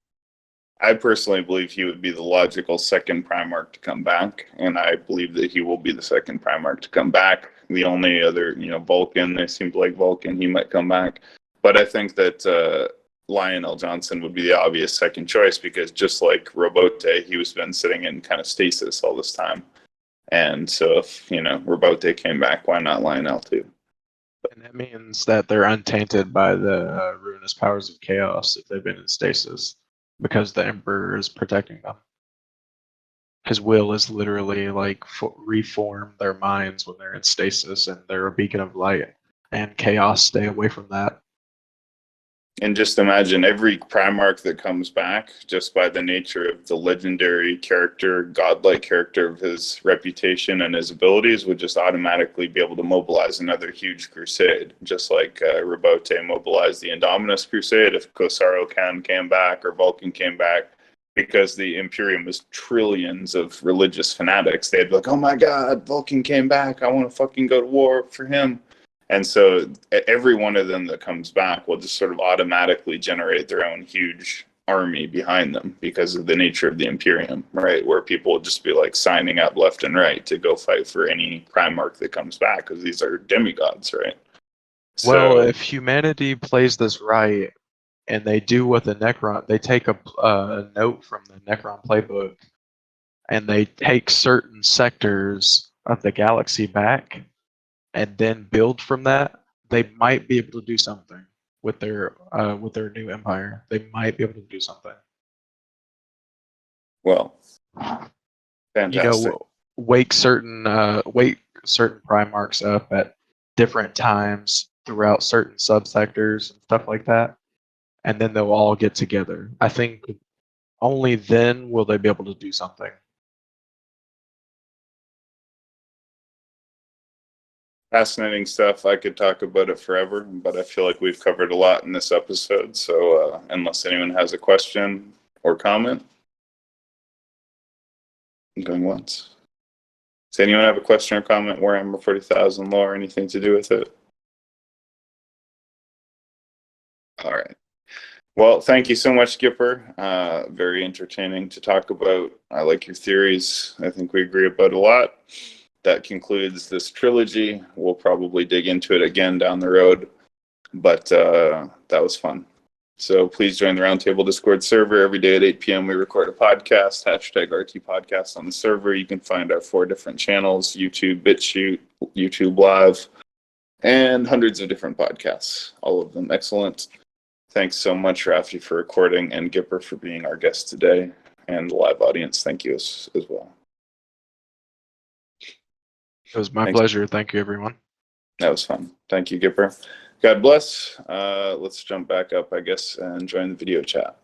I personally believe he would be the logical second Primarch to come back, and I believe that he will be the second Primarch to come back. The only other, Vulcan, they seem like Vulcan, he might come back. But I think that Lionel Johnson would be the obvious second choice because just like Robote, he was been sitting in kind of stasis all this time. And so if, Robote came back, why not Lionel too? And that means that they're untainted by the ruinous powers of chaos if they've been in stasis, because the Emperor is protecting them. His will is literally like reform their minds when they're in stasis, and they're a beacon of light. And chaos, stay away from that. And just imagine every Primarch that comes back, just by the nature of the legendary character, godlike character of his reputation and his abilities, would just automatically be able to mobilize another huge crusade, just like Robote mobilized the Indominus Crusade if Kosaro Khan came back or Vulcan came back, because the Imperium is trillions of religious fanatics. They'd be like, oh my god, Vulcan came back, I want to fucking go to war for him. And so every one of them that comes back will just sort of automatically generate their own huge army behind them because of the nature of the Imperium, right? Where people will just be like signing up left and right to go fight for any Primarch that comes back because these are demigods, right? Well, if humanity plays this right and they do what the Necron, they take a note from the Necron playbook and they take certain sectors of the galaxy back and then build from that, they might be able to do something with their new empire. They might be able to do something. Well, fantastic. Wake certain Primarchs up at different times throughout certain subsectors and stuff like that, and then they'll all get together. I think only then will they be able to do something. Fascinating stuff. I could talk about it forever, but I feel like we've covered a lot in this episode. So unless anyone has a question or comment, I'm going once. Does anyone have a question or comment? Warhammer 40,000 lore, anything to do with it? All right. Well, thank you so much, Gipper. Very entertaining to talk about. I like your theories. I think we agree about a lot. That concludes this trilogy. We'll probably dig into it again down the road, but that was fun. So please join the Roundtable Discord server. Every day at 8 p.m. we record a podcast, #RT Podcast on the server. You can find our 4 different channels: YouTube, BitChute, YouTube Live, and hundreds of different podcasts. All of them excellent. Thanks so much, Rafi, for recording, and Gipper for being our guest today, and the live audience. Thank you as well. It was my pleasure. Thank you, everyone. That was fun. Thank you, Gipper. God bless. Let's jump back up, I guess, and join the video chat.